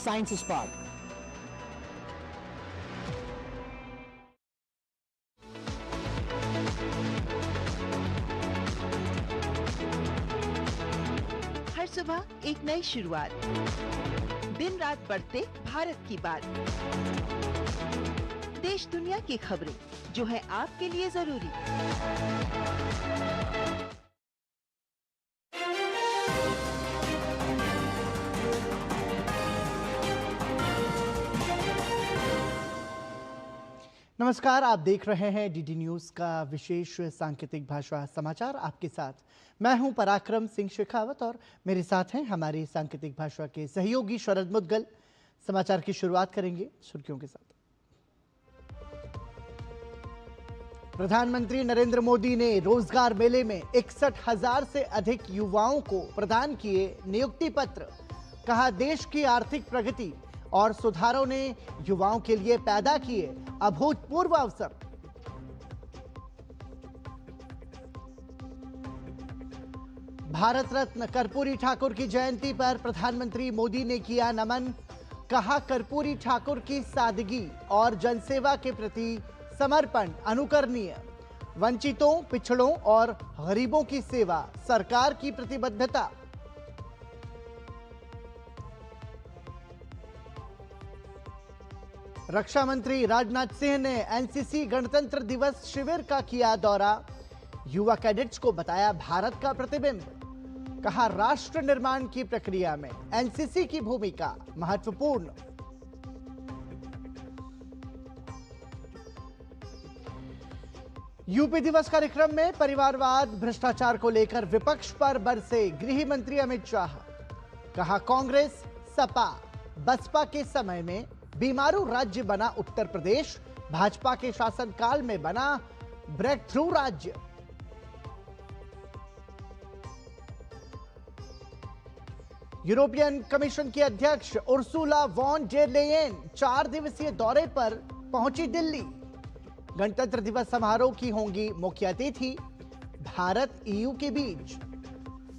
Science Spark. हर सुबह एक नई शुरुआत, दिन रात बढ़ते भारत की बात, देश दुनिया की खबरें जो है आपके लिए जरूरी। नमस्कार, आप देख रहे हैं डीडी न्यूज का विशेष सांकेतिक भाषा समाचार। आपके साथ मैं हूं पराक्रम सिंह शेखावत और मेरे साथ हैं हमारे सांकेतिक भाषा के सहयोगी शरद मुद्गल। समाचार की शुरुआत करेंगे सुर्खियों के साथ। प्रधानमंत्री नरेंद्र मोदी ने रोजगार मेले में 61,000 से अधिक युवाओं को प्रदान किए नियुक्ति पत्र। कहा, देश की आर्थिक प्रगति और सुधारों ने युवाओं के लिए पैदा किए अभूतपूर्व अवसर। भारत रत्न कर्पूरी ठाकुर की जयंती पर प्रधानमंत्री मोदी ने किया नमन। कहा, कर्पूरी ठाकुर की सादगी और जनसेवा के प्रति समर्पण अनुकरणीय। वंचितों, पिछड़ों और गरीबों की सेवा सरकार की प्रतिबद्धता। रक्षा मंत्री राजनाथ सिंह ने एनसीसी गणतंत्र दिवस शिविर का किया दौरा। युवा कैडेट्स को बताया भारत का प्रतिबिंब। कहा, राष्ट्र निर्माण की प्रक्रिया में एनसीसी की भूमिका महत्वपूर्ण। यूपी दिवस कार्यक्रम में परिवारवाद, भ्रष्टाचार को लेकर विपक्ष पर बरसे गृह मंत्री अमित शाह। कहा, कांग्रेस, सपा, बसपा के समय में बीमारू राज्य बना उत्तर प्रदेश, भाजपा के शासनकाल में बना ब्रेक थ्रू राज्य। यूरोपियन कमीशन की अध्यक्ष उर्सुला वॉन डेर लेयेन 4 दिवसीय दौरे पर पहुंची दिल्ली। गणतंत्र दिवस समारोह की होंगी मुख्य अतिथि। भारत ईयू के बीच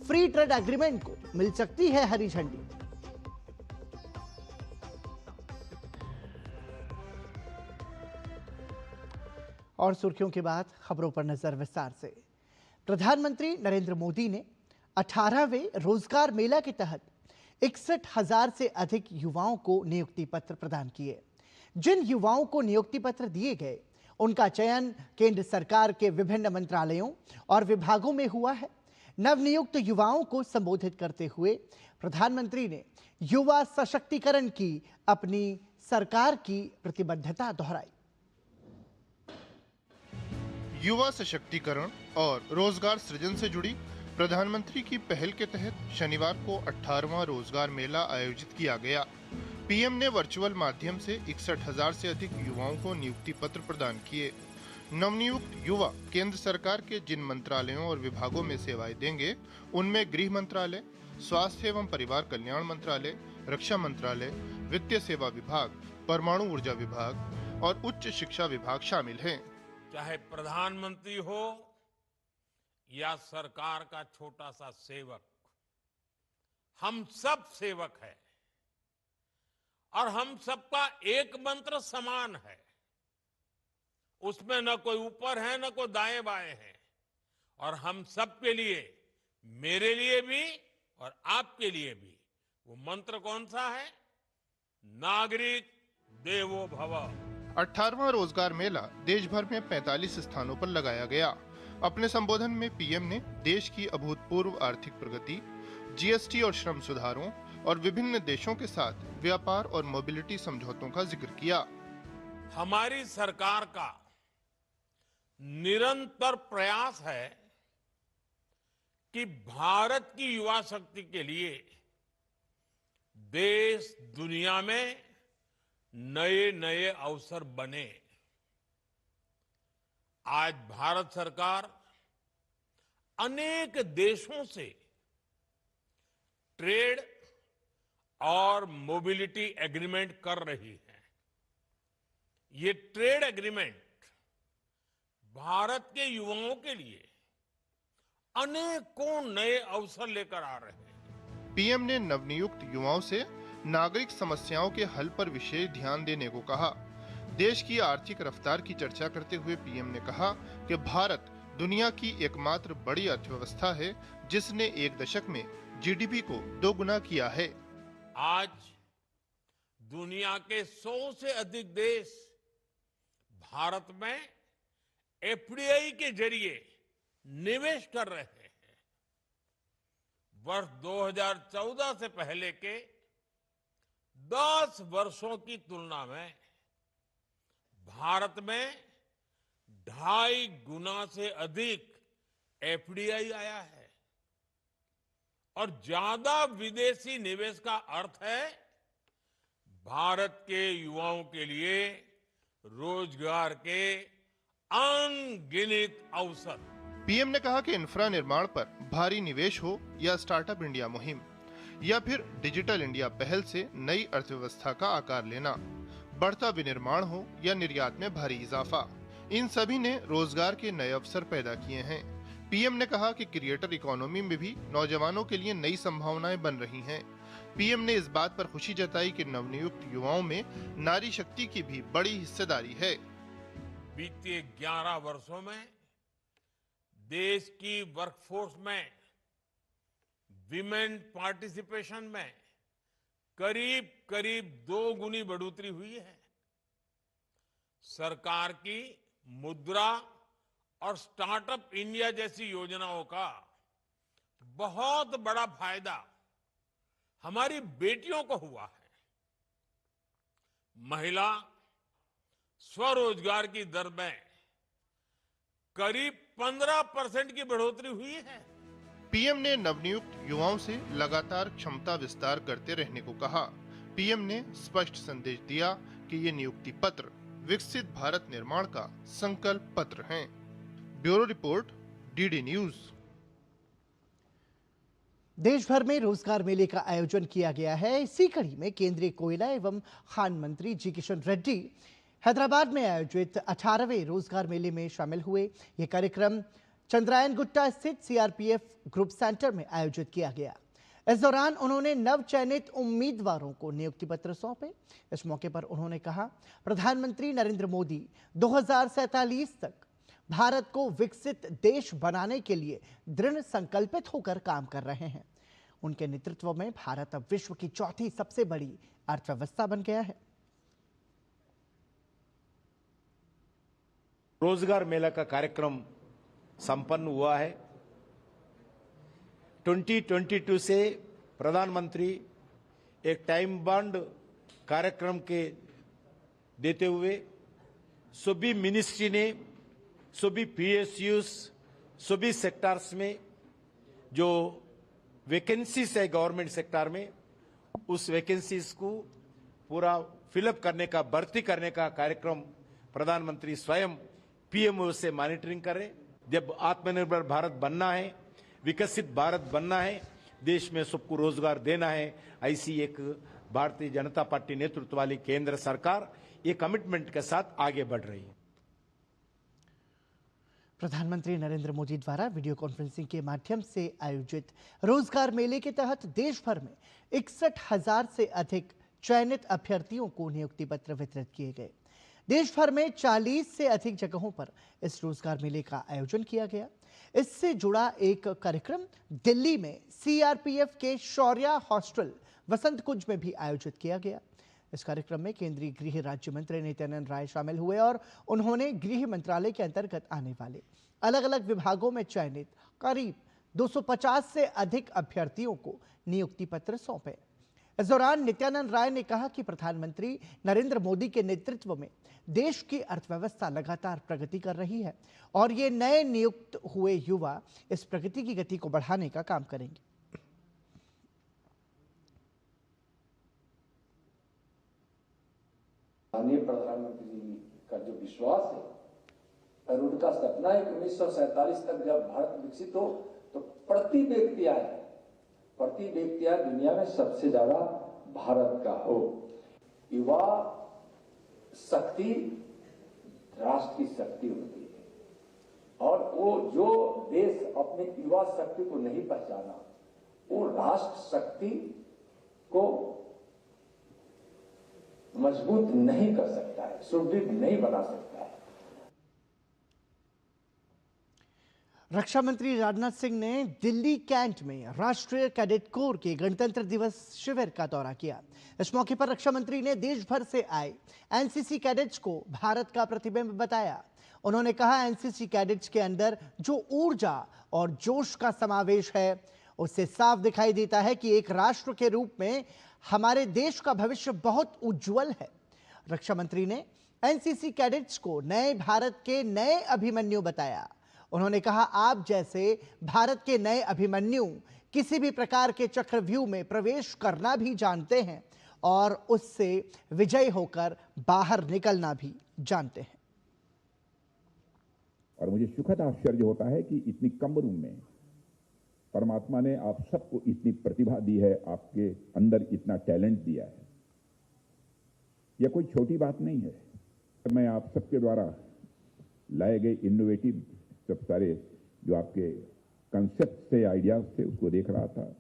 फ्री ट्रेड एग्रीमेंट को मिल सकती है हरी झंडी। और सुर्खियों के बाद खबरों पर नजर विस्तार से। प्रधानमंत्री नरेंद्र मोदी ने 18वें रोजगार मेला के तहत 61,000 से अधिक युवाओं को नियुक्ति पत्र प्रदान किए। जिन युवाओं को नियुक्ति पत्र दिए गए, उनका चयन केंद्र सरकार के विभिन्न मंत्रालयों और विभागों में हुआ है। नवनियुक्त युवाओं को संबोधित करते हुए प्रधानमंत्री ने युवा सशक्तिकरण की अपनी सरकार की प्रतिबद्धता दोहराई। युवा सशक्तिकरण और रोजगार सृजन से जुड़ी प्रधानमंत्री की पहल के तहत शनिवार को 18वां रोजगार मेला आयोजित किया गया। पीएम ने वर्चुअल माध्यम से 61,000 से अधिक युवाओं को नियुक्ति पत्र प्रदान किए। नवनियुक्त युवा केंद्र सरकार के जिन मंत्रालयों और विभागों में सेवाएं देंगे, उनमें गृह मंत्रालय, स्वास्थ्य एवं परिवार कल्याण मंत्रालय, रक्षा मंत्रालय, वित्तीय सेवा विभाग, परमाणु ऊर्जा विभाग और उच्च शिक्षा विभाग शामिल हैं। चाहे प्रधानमंत्री हो या सरकार का छोटा सा सेवक, हम सब सेवक हैं और हम सबका एक मंत्र समान है। उसमें न कोई ऊपर है न कोई दाएं बाएं है। और हम सबके लिए, मेरे लिए भी और आपके लिए भी, वो मंत्र कौन सा है? नागरिक देवो भव। 18वां रोजगार मेला देश भर में 45 स्थानों पर लगाया गया। अपने संबोधन में पीएम ने देश की अभूतपूर्व आर्थिक प्रगति, जीएसटी और श्रम सुधारों और विभिन्न देशों के साथ व्यापार और मोबिलिटी समझौतों का जिक्र किया। हमारी सरकार का निरंतर प्रयास है कि भारत की युवा शक्ति के लिए देश दुनिया में नए नए अवसर बने। आज भारत सरकार अनेक देशों से ट्रेड और मोबिलिटी एग्रीमेंट कर रही है। ये ट्रेड एग्रीमेंट भारत के युवाओं के लिए अनेकों नए अवसर लेकर आ रहे हैं। पीएम ने नवनियुक्त युवाओं से नागरिक समस्याओं के हल पर विशेष ध्यान देने को कहा। देश की आर्थिक रफ्तार की चर्चा करते हुए पीएम ने कहा कि भारत दुनिया की एकमात्र बड़ी अर्थव्यवस्था है जिसने एक दशक में जीडीपी को दोगुना किया है। आज दुनिया के 100 से अधिक देश भारत में एफडीआई के जरिए निवेश कर रहे हैं। वर्ष 2014 से पहले के 10 वर्षों की तुलना में भारत में 2.5 गुना से अधिक एफडीआई आया है और ज्यादा विदेशी निवेश का अर्थ है भारत के युवाओं के लिए रोजगार के अनगिनत अवसर। पीएम ने कहा कि इंफ्रा निर्माण पर भारी निवेश हो या स्टार्टअप इंडिया मुहिम या फिर डिजिटल इंडिया पहल से नई अर्थव्यवस्था का आकार लेना, बढ़ता विनिर्माण हो या निर्यात में भारी इजाफा, इन सभी ने रोजगार के नए अवसर पैदा किए हैं। पीएम ने कहा कि क्रिएटर इकोनॉमी में भी नौजवानों के लिए नई संभावनाएं बन रही हैं। पीएम ने इस बात पर खुशी जताई कि नवनियुक्त युवाओं में नारी शक्ति की भी बड़ी हिस्सेदारी है। बीते 11 वर्षों में देश की वर्कफोर्स में विमेन पार्टिसिपेशन में करीब करीब 2 गुनी बढ़ोतरी हुई है। सरकार की मुद्रा और स्टार्टअप इंडिया जैसी योजनाओं का बहुत बड़ा फायदा हमारी बेटियों को हुआ है। महिला स्वरोजगार की दर में करीब 15% की बढ़ोतरी हुई है। पीएम ने नवनियुक्त युवाओं से लगातार क्षमता विस्तार करते रहने को कहा। पीएम ने स्पष्ट संदेश दिया कि ये नियुक्ति पत्र विकसित भारत निर्माण का संकल्प पत्र हैं। Bureau report, DD news. देश भर में रोजगार मेले का आयोजन किया गया है। इसी कड़ी में केंद्रीय कोयला एवं खान मंत्री जी किशन रेड्डी हैदराबाद में आयोजित 18वें रोजगार मेले में शामिल हुए। यह कार्यक्रम चंद्रायन गुट्टा स्थित सीआरपीएफ ग्रुप सेंटर में आयोजित किया गया। इस दौरान उन्होंने नव चयनित उम्मीदवारों को नियुक्ति पत्र सौंपे। इस मौके पर उन्होंने कहा, प्रधानमंत्री नरेंद्र मोदी 2047 तक भारत को विकसित देश बनाने के लिए दृढ़ संकल्पित होकर काम कर रहे हैं। उनके नेतृत्व में भारत अब विश्व की चौथी सबसे बड़ी अर्थव्यवस्था बन गया है। रोजगार मेला का कार्यक्रम संपन्न हुआ है। 2022 से प्रधानमंत्री एक टाइम बाउंड कार्यक्रम के देते हुए सभी मिनिस्ट्री ने सभी पीएसयूज सभी सेक्टर्स में जो वैकेंसीज है गवर्नमेंट सेक्टर में, उस वैकेंसीज को पूरा फिलअप करने का, भर्ती करने का कार्यक्रम प्रधानमंत्री स्वयं पीएमओ से मॉनिटरिंग करें। जब आत्मनिर्भर भारत बनना है, विकसित भारत बनना है, देश में सबको रोजगार देना है, ऐसी एक भारतीय जनता पार्टी नेतृत्व वाली केंद्र सरकार ये कमिटमेंट के साथ आगे बढ़ रही है। प्रधानमंत्री नरेंद्र मोदी द्वारा वीडियो कॉन्फ्रेंसिंग के माध्यम से आयोजित रोजगार मेले के तहत देश भर में 61,000 से अधिक चयनित अभ्यर्थियों को नियुक्ति पत्र वितरित किए गए। देश भर में 40 से अधिक जगहों पर इस रोजगार मेले का आयोजन किया गया। इससे जुड़ा एक कार्यक्रम दिल्ली में सीआरपीएफ के शौर्य हॉस्टल वसंत कुंज में भी आयोजित किया गया। इस कार्यक्रम में केंद्रीय गृह राज्य मंत्री नित्यानंद राय शामिल हुए और उन्होंने गृह मंत्रालय के अंतर्गत आने वाले अलग अलग विभागों में चयनित करीब 250 से अधिक अभ्यर्थियों को नियुक्ति पत्र सौंपे। इस दौरान नित्यानंद राय ने कहा कि प्रधानमंत्री नरेंद्र मोदी के नेतृत्व में देश की अर्थव्यवस्था लगातार प्रगति कर रही है और ये नए नियुक्त हुए युवा इस प्रगति की गति को बढ़ाने का काम करेंगे। माननीय प्रधानमंत्री जी का जो विश्वास है और उनका सपना है कि 1947 तक जब भारत विकसित हो तो प्रति व्यक्ति दुनिया में सबसे ज्यादा भारत का हो। युवा शक्ति राष्ट्र की शक्ति होती है और वो जो देश अपने युवा शक्ति को नहीं पहचाना, वो राष्ट्र शक्ति को मजबूत नहीं कर सकता है, सुदृढ़ नहीं बना सकता है। रक्षा मंत्री राजनाथ सिंह ने दिल्ली कैंट में राष्ट्रीय कैडेट कोर के गणतंत्र दिवस शिविर का दौरा किया। इस मौके पर रक्षा मंत्री ने देश भर से आए एनसीसी कैडेट्स को भारत का प्रतिबिंब बताया। उन्होंने कहा, एनसीसी कैडेट्स के अंदर जो ऊर्जा और जोश का समावेश है, उससे साफ दिखाई देता है कि एक राष्ट्र के रूप में हमारे देश का भविष्य बहुत उज्जवल है। रक्षा मंत्री ने एनसीसी कैडेट्स को नए भारत के नए अभिमन्यु बताया। उन्होंने कहा, आप जैसे भारत के नए अभिमन्यु किसी भी प्रकार के चक्रव्यूह में प्रवेश करना भी जानते हैं और उससे विजयी होकर बाहर निकलना भी जानते हैं। और मुझे सुखद आश्चर्य होता है कि इतनी कम उम्र में परमात्मा ने आप सबको इतनी प्रतिभा दी है, आपके अंदर इतना टैलेंट दिया है। यह कोई छोटी बात नहीं है। मैं आप सबके द्वारा लाए गए इनोवेटिव सब सारे जो आपके कंसेप्ट थे, आइडियाज थे, उसको देख रहा था।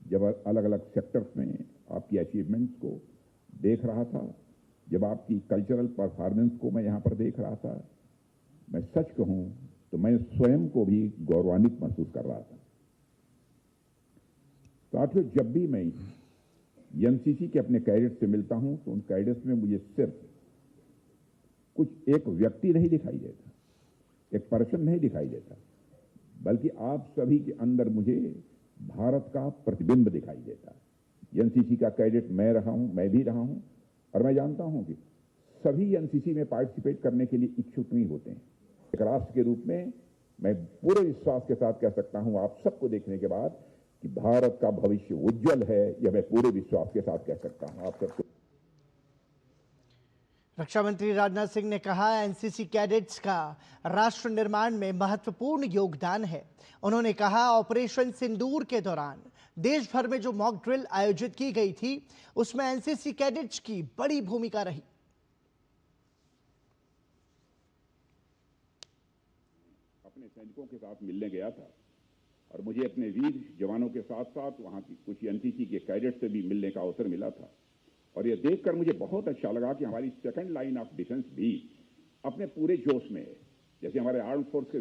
जब अलग अलग सेक्टर्स में आपकी अचीवमेंट्स को देख रहा था, जब आपकी कल्चरल परफॉर्मेंस को मैं यहाँ पर देख रहा था, मैं सच कहूँ तो मैं स्वयं को भी गौरवान्वित महसूस कर रहा था। साथियों, जब भी मैं एनसीसी के अपने कैडेट्स से मिलता हूं तो उन कैडेट्स में मुझे सिर्फ कुछ एक व्यक्ति नहीं दिखाई देता, एक पर्सन नहीं दिखाई देता, बल्कि आप सभी के अंदर मुझे भारत का प्रतिबिंब दिखाई देता है। एनसीसी का कैडेट मैं रहा हूं, मैं भी रहा हूं, और मैं जानता हूं कि सभी एनसीसी में पार्टिसिपेट करने के लिए इच्छुक नहीं होते हैं। एक राष्ट्र के रूप में मैं पूरे विश्वास के साथ कह सकता हूं, आप सबको देखने के बाद, कि भारत का भविष्य उज्जवल है। यह मैं पूरे विश्वास के साथ कह सकता हूं आप सबको। रक्षा मंत्री राजनाथ सिंह ने कहा, एनसीसी कैडेट्स का राष्ट्र निर्माण में महत्वपूर्ण योगदान है। उन्होंने कहा, ऑपरेशन सिंदूर के दौरान देश भर में जो मॉक ड्रिल आयोजित की गई थी, उसमें एनसीसी कैडेट्स की बड़ी भूमिका रही। अपने सैनिकों के साथ मिलने गया था और मुझे अपने वीर जवानों के साथ साथ वहां की कुछ एनसीसी के कैडेट से भी मिलने का अवसर मिला था। और यह देखकर मुझे बहुत अच्छा लगा कि हमारी सेकंड लाइन ऑफ डिफेंस भी अपने पूरे जोश में है। जैसे हमारे आर्म फोर्स के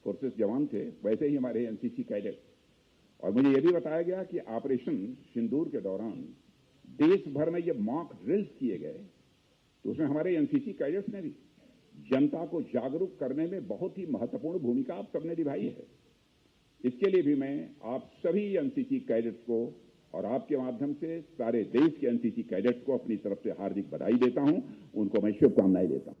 फोर्सेस जवान थे, वैसे ही हमारे एनसीसी कैडेट। और मुझे यह भी बताया गया कि ऑपरेशन सिंदूर के दौरान देश भर में ये मॉक ड्रिल्स किए गए, तो उसमें हमारे एनसीसी कैडेट्स ने भी जनता को जागरूक करने में बहुत ही महत्वपूर्ण भूमिका आप सबने निभाई है। इसके लिए भी मैं आप सभी एनसीसी कैडेट्स को और आपके माध्यम से सारे देश के एनसीसी कैडेट्स को अपनी तरफ से हार्दिक बधाई देता हूं, उनको मैं शुभकामनाएं देता हूं।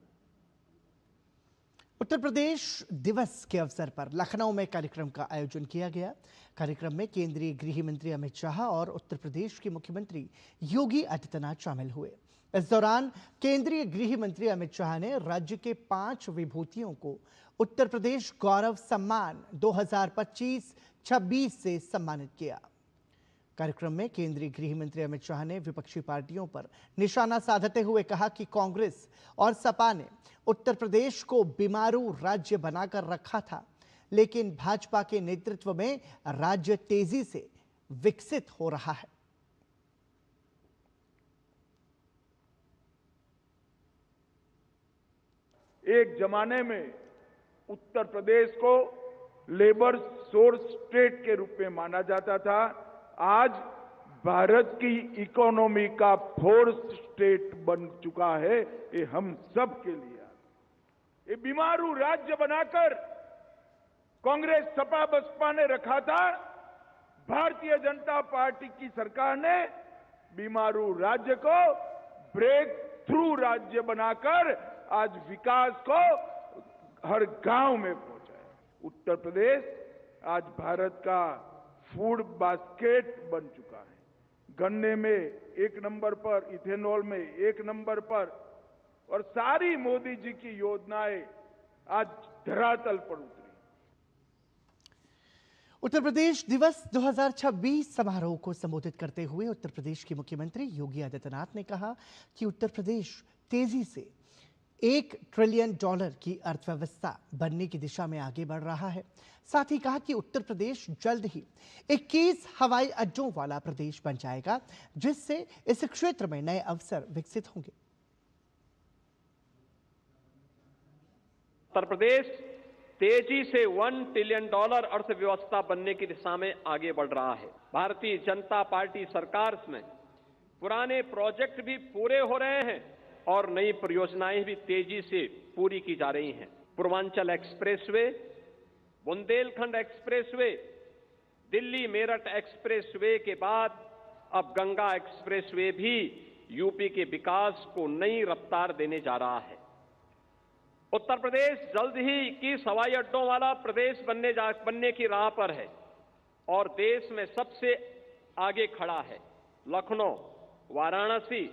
उत्तर प्रदेश दिवस के अवसर पर लखनऊ में कार्यक्रम का आयोजन किया गया। कार्यक्रम में केंद्रीय गृह मंत्री अमित शाह और उत्तर प्रदेश के मुख्यमंत्री योगी आदित्यनाथ शामिल हुए। इस दौरान केंद्रीय गृह मंत्री अमित शाह ने राज्य के 5 विभूतियों को उत्तर प्रदेश गौरव सम्मान 2025-26 से सम्मानित किया। कार्यक्रम में केंद्रीय गृह मंत्री अमित शाह ने विपक्षी पार्टियों पर निशाना साधते हुए कहा कि कांग्रेस और सपा ने उत्तर प्रदेश को बीमारू राज्य बनाकर रखा था, लेकिन भाजपा के नेतृत्व में राज्य तेजी से विकसित हो रहा है। एक जमाने में उत्तर प्रदेश को लेबर सोर्स स्टेट के रूप में माना जाता था। आज भारत की इकोनॉमी का फोर्थ स्टेट बन चुका है। ये हम सब के लिए ये बीमारू राज्य बनाकर कांग्रेस सपा बसपा ने रखा था। भारतीय जनता पार्टी की सरकार ने बीमारू राज्य को ब्रेक थ्रू राज्य बनाकर आज विकास को हर गांव में पहुंचाया। उत्तर प्रदेश आज भारत का फूड बास्केट बन चुका है। गन्ने में 1 नंबर पर, इथेनॉल में 1 नंबर पर, और सारी मोदी जी की योजनाएं आज धरातल पर उतरी। उत्तर प्रदेश दिवस 2026 समारोह को संबोधित करते हुए उत्तर प्रदेश के मुख्यमंत्री योगी आदित्यनाथ ने कहा कि उत्तर प्रदेश तेजी से $1 ट्रिलियन की अर्थव्यवस्था बनने की दिशा में आगे बढ़ रहा है। साथ ही कहा कि उत्तर प्रदेश जल्द ही 21 हवाई अड्डों वाला प्रदेश बन जाएगा, जिससे इस क्षेत्र में नए अवसर विकसित होंगे। उत्तर प्रदेश तेजी से $1 ट्रिलियन अर्थव्यवस्था बनने की दिशा में आगे बढ़ रहा है। भारतीय जनता पार्टी सरकार में पुराने प्रोजेक्ट भी पूरे हो रहे हैं और नई परियोजनाएं भी तेजी से पूरी की जा रही हैं। Purvanchal expressway, Bundelkhand expressway, Delhi Meerut expressway के बाद अब गंगा एक्सप्रेसवे भी यूपी के विकास को नई रफ्तार देने जा रहा है। उत्तर प्रदेश जल्द ही 21 हवाई अड्डों वाला प्रदेश बनने की राह पर है और देश में सबसे आगे खड़ा है। लखनऊ, वाराणसी,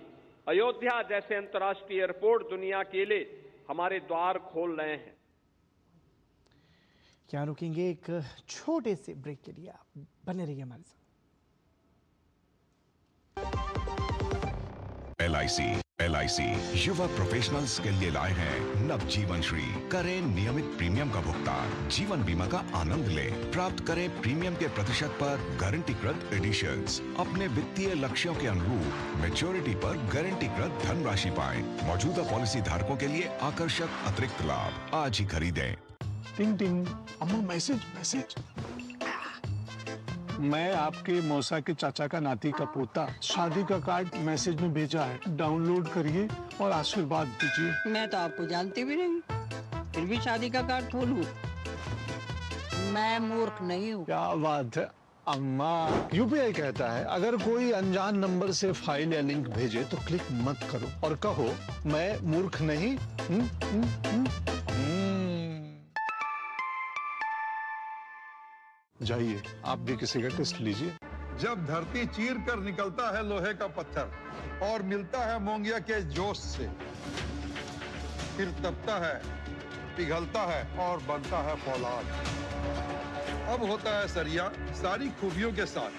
अयोध्या जैसे अंतर्राष्ट्रीय एयरपोर्ट दुनिया के लिए हमारे द्वार खोल रहे हैं। क्या रुकेंगे एक छोटे से ब्रेक के लिए, आप बने रहिए हमारे साथ। LIC युवा प्रोफेशनल्स के लिए लाए हैं नवजीवन श्री। करें नियमित प्रीमियम का भुगतान, जीवन बीमा का आनंद लें, प्राप्त करें प्रीमियम के प्रतिशत पर गारंटीकृत एडिशंस, अपने वित्तीय लक्ष्यों के अनुरूप मैच्योरिटी पर गारंटीकृत धनराशि पाएं। मौजूदा पॉलिसी धारकों के लिए आकर्षक अतिरिक्त लाभ आज ही खरीदें। टिंग टिंग, अम्मा मैसेज। मैं आपके मौसा के चाचा का नाती का पोता, शादी का कार्ड मैसेज में भेजा है, डाउनलोड करिए और आशीर्वाद दीजिए। मैं तो आपको जानती भी नहीं, फिर भी शादी का कार्ड खोलूं? मैं मूर्ख नहीं हूँ। क्या बात है अम्मा। UPI कहता है अगर कोई अनजान नंबर से फाइल या लिंक भेजे तो क्लिक मत करो और कहो मैं मूर्ख नहीं। जाइए आप भी किसी का टेस्ट लीजिए। जब धरती चीर कर निकलता है लोहे का पत्थर और मिलता है मोंगिया के जोश से, फिर तपता है, पिघलता है और बनता है फौलाद। अब होता है सरिया सारी खूबियों के साथ।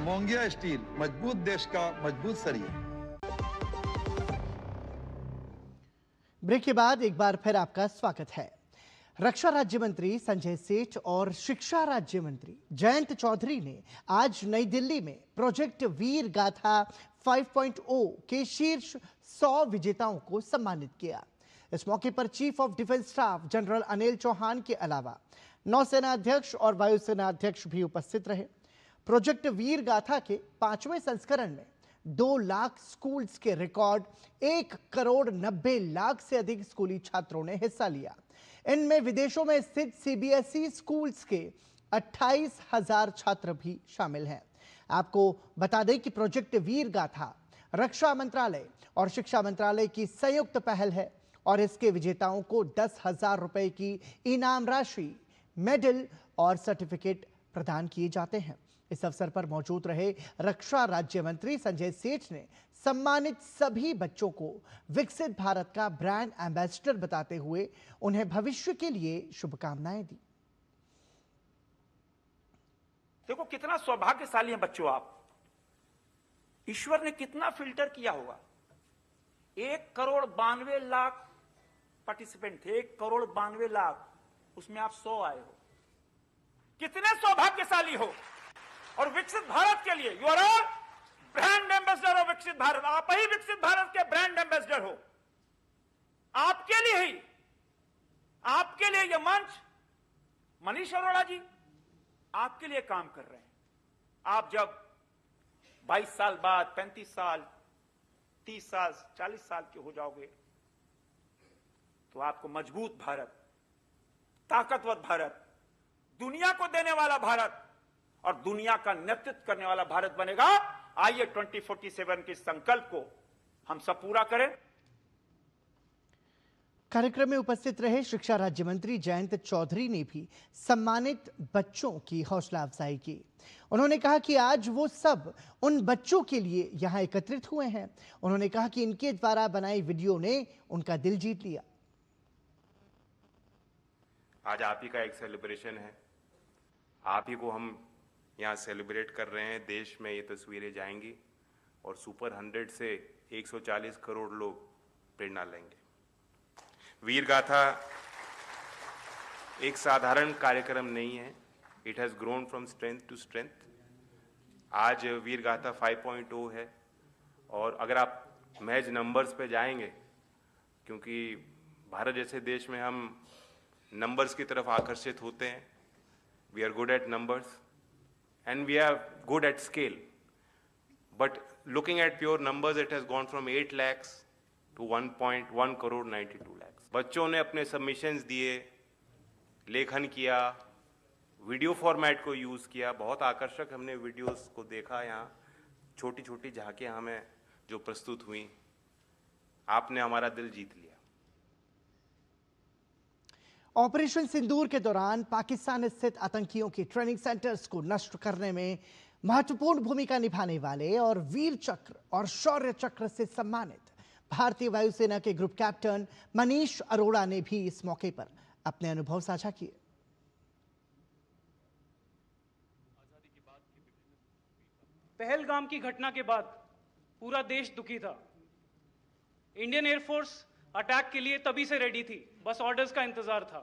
मोंगिया स्टील, मजबूत देश का मजबूत सरिया। ब्रेक के बाद एक बार फिर आपका स्वागत है। रक्षा राज्य मंत्री संजय सेठ और शिक्षा राज्य मंत्री जयंत चौधरी ने आज नई दिल्ली में प्रोजेक्ट वीर गाथा 5.0 के शीर्ष 100 विजेताओं को सम्मानित किया। इस मौके पर chief of defence staff general Anil Chauhan के अलावा नौसेना अध्यक्ष और वायुसेना अध्यक्ष भी उपस्थित रहे। प्रोजेक्ट वीर गाथा के 5वें संस्करण में 2 लाख स्कूल्स के रिकॉर्ड 1,90,00,000 से अधिक स्कूली छात्रों ने हिस्सा लिया। इनमें विदेशों में स्थित CBSE स्कूल्स के 28,000 छात्र भी शामिल हैं। आपको बता दें कि प्रोजेक्ट वीर गाथा रक्षा मंत्रालय और शिक्षा मंत्रालय की संयुक्त पहल है और इसके विजेताओं को 10,000 रुपए की इनाम राशि, मेडल और सर्टिफिकेट प्रदान किए जाते हैं। इस अवसर पर मौजूद रहे रक्षा राज्य मंत्री संजय सेठ ने सम्मानित सभी बच्चों को विकसित भारत का ब्रांड एम्बेसडर बताते हुए उन्हें भविष्य के लिए शुभकामनाएं दी। देखो कितना सौभाग्यशाली हैं बच्चों आप। ईश्वर ने कितना फिल्टर किया होगा। 1,92,00,000 पार्टिसिपेंट थे, 1,92,00,000, उसमें आप 100 आए हो। कितने सौभाग्यशाली हो। और विकसित भारत के लिए you are all brand ambassador of विकसित भारत। आप ही विकसित भारत के ब्रांड एम्बेसडर हो। आपके लिए ही, आपके लिए यह मंच, मनीष अरोड़ा जी आपके लिए काम कर रहे हैं। आप जब 22 साल बाद 35 साल 30 साल 40 साल के हो जाओगे तो आपको मजबूत भारत, ताकतवर भारत, दुनिया को देने वाला भारत और दुनिया का नेतृत्व करने वाला भारत बनेगा। आइए 2047 के संकल्प को हम सब पूरा करें। कार्यक्रम में उपस्थित रहे शिक्षा राज्य मंत्री जयंत चौधरी ने भी सम्मानित बच्चों की हौसला अफजाई की। उन्होंने कहा कि आज वो सब उन बच्चों के लिए यहां एकत्रित हुए हैं। उन्होंने कहा कि इनके द्वारा बनाई वीडियो ने उनका दिल जीत लिया। आज आप ही का एक सेलिब्रेशन है, आप ही को हम यहाँ सेलिब्रेट कर रहे हैं। देश में ये तस्वीरें जाएंगी और सुपर 100 से 140 करोड़ लोग प्रेरणा लेंगे। वीर गाथा एक साधारण कार्यक्रम नहीं है, it has grown from strength to strength. आज वीर गाथा 5.0 है और अगर आप महज नंबर्स पे जाएंगे, क्योंकि भारत जैसे देश में हम नंबर्स की तरफ आकर्षित होते हैं, we are good at numbers and we are good at scale, but looking at pure numbers it has gone from 8 lakhs to 1.1 crore 92 lakhs। बच्चों ने अपने सबमिशंस दिए, लेखन किया, वीडियो फॉर्मेट को यूज़ किया, बहुत आकर्षक हमने वीडियोस को देखा। यहाँ छोटी छोटी झांकियाँ हमें जो प्रस्तुत हुई, आपने हमारा दिल जीत लिया। ऑपरेशन सिंदूर के दौरान पाकिस्तान स्थित आतंकियों के ट्रेनिंग सेंटर्स को नष्ट करने में महत्वपूर्ण भूमिका निभाने वाले और वीर चक्र और शौर्य चक्र से सम्मानित भारतीय वायुसेना के ग्रुप कैप्टन मनीष अरोड़ा ने भी इस मौके पर अपने अनुभव साझा किए। पहलगाम की घटना के बाद पूरा देश दुखी था। इंडियन एयरफोर्स अटैक के लिए तभी से रेडी थी, बस ऑर्डर्स का इंतजार था।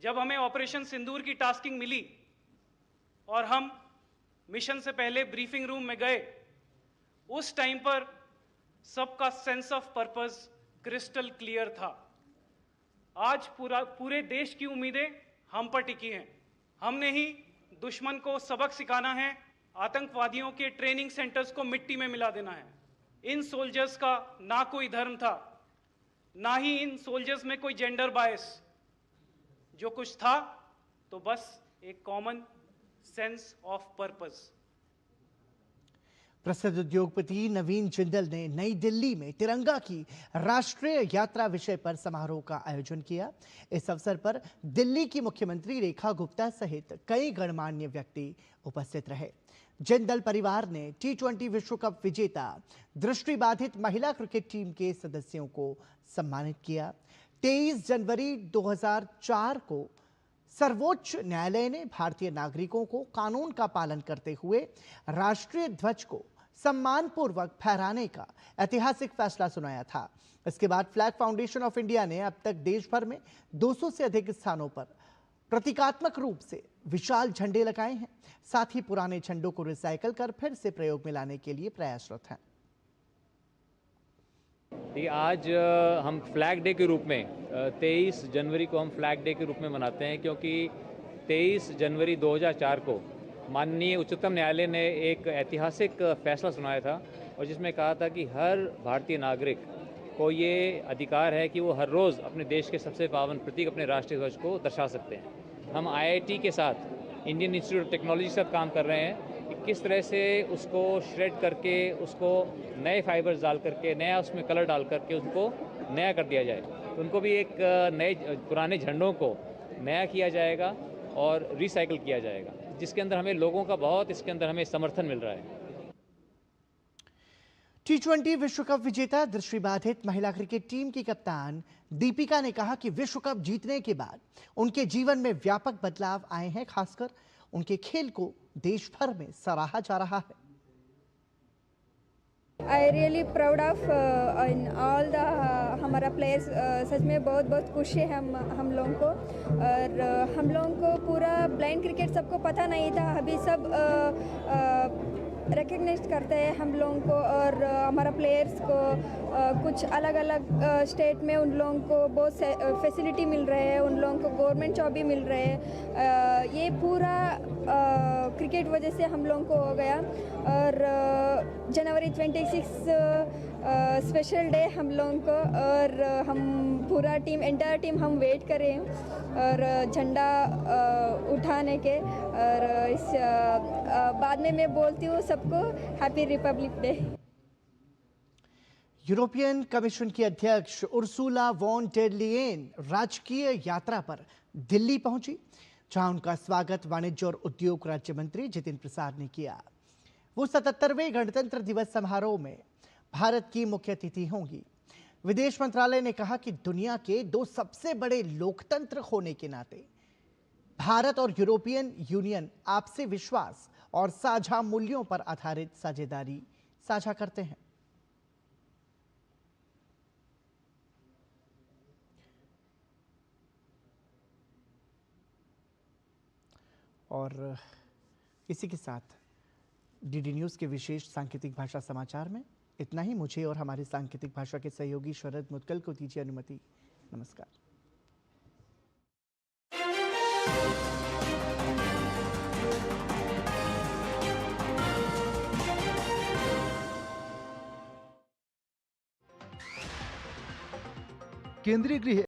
जब हमें ऑपरेशन सिंदूर की टास्किंग मिली और हम मिशन से पहले ब्रीफिंग रूम में गए, उस टाइम पर सबका sense of purpose crystal clear था। आज पूरे देश की उम्मीदें हम पर टिकी हैं। हमने ही दुश्मन को सबक सिखाना है, आतंकवादियों के ट्रेनिंग सेंटर्स को मिट्टी में मिला देना है। इन सोल्जर्स का ना कोई धर्म था, ना ही इन सोल्जर्स में कोई जेंडर बायस। जो कुछ था तो बस एक कॉमन सेंस ऑफ पर्पस। प्रसिद्ध उद्योगपति नवीन जिंदल ने नई दिल्ली में तिरंगा की राष्ट्रीय यात्रा विषय पर समारोह का आयोजन किया। इस अवसर पर दिल्ली की मुख्यमंत्री रेखा गुप्ता सहित कई गणमान्य व्यक्ति उपस्थित रहे। जिंदल परिवार ने T20 विश्व कप विजेता दृष्टिबाधित महिला क्रिकेट टीम के सदस्यों को सम्मानित किया। 23 जनवरी 2004 को सर्वोच्च न्यायालय ने भारतीय नागरिकों को कानून का पालन करते हुए राष्ट्रीय ध्वज को सम्मानपूर्वक फहराने का ऐतिहासिक फैसला सुनाया था। इसके बाद फ्लैग फाउंडेशन ऑफ इंडिया ने अब तक देश भर में 200 से अधिक स्थानों पर प्रतीकात्मक रूप से विशाल झंडे लगाए हैं। साथ ही पुराने झंडों को रिसाइकल कर फिर से प्रयोग में लाने के लिए प्रयासरत हैं। आज हम फ्लैग डे के रूप में 23 जनवरी को हम फ्लैग डे के रूप में मनाते हैं, क्योंकि 23 जनवरी 2004 को माननीय उच्चतम न्यायालय ने एक ऐतिहासिक फैसला सुनाया था और जिसमें कहा था कि हर भारतीय नागरिक को ये अधिकार है कि वो हर रोज़ अपने देश के सबसे पावन प्रतीक अपने राष्ट्रीय ध्वज को दर्शा सकते हैं। हम IIT के साथ इंडियन इंस्टीट्यूट ऑफ टेक्नोलॉजी के साथ काम कर रहे हैं कि किस तरह से उसको श्रेड करके, उसको नए फाइबर्स डाल करके, नया उसमें कलर डाल करके उसको नया कर दिया जाए। तो उनको भी एक नए पुराने झंडों को नया किया जाएगा और रिसाइकिल किया जाएगा, जिसके अंदर हमें लोगों का बहुत इसके अंदर हमें समर्थन मिल रहा है। T20 विश्व कप विजेता दृष्टिबाधित महिला क्रिकेट टीम की कप्तान दीपिका ने कहा कि विश्व कप जीतने के बाद उनके जीवन में व्यापक बदलाव आए हैं। खासकर उनके खेल को देश भर में सराहा जा रहा है। I really proud of in all the हमारा प्लेयर्स। सच में बहुत बहुत खुशी है हम लोगों को। और हम लोगों को पूरा ब्लाइंड क्रिकेट सबको पता नहीं था, अभी सब रिकग्नाइज करते हैं हम लोगों को। और हमारा प्लेयर्स को कुछ अलग अलग स्टेट में उन लोगों को बहुत फैसिलिटी मिल रहे हैं, उन लोगों को गवर्नमेंट जॉब भी मिल रहे हैं। ये पूरा क्रिकेट वजह से हम लोगों को हो गया। और जनवरी 26 स्पेशल डे हम लोगों को, और हम पूरा टीम एंटायर टीम हम वेट करें और झंडा उठाने के। और इस बाद में मैं बोलती हूँ सबको happy Republic day. European commission की अध्यक्ष उर्सुला वॉन डेर लेयेन राजकीय यात्रा पर दिल्ली पहुंची, जहां उनका स्वागत वाणिज्य और उद्योग राज्य मंत्री जितिन प्रसाद ने किया। वो 77वें गणतंत्र दिवस समारोह में भारत की मुख्य अतिथि होंगी। विदेश मंत्रालय ने कहा कि दुनिया के दो सबसे बड़े लोकतंत्र होने के नाते भारत और यूरोपियन यूनियन आपसी विश्वास और साझा मूल्यों पर आधारित साझेदारी साझा करते हैं। और इसी के साथ डीडी न्यूज़ के विशेष सांकेतिक भाषा समाचार में इतना ही। मुझे और हमारे सांकेतिक भाषा के सहयोगी शरद मुदगल को दीजिए अनुमति। नमस्कार। केंद्रीय गृह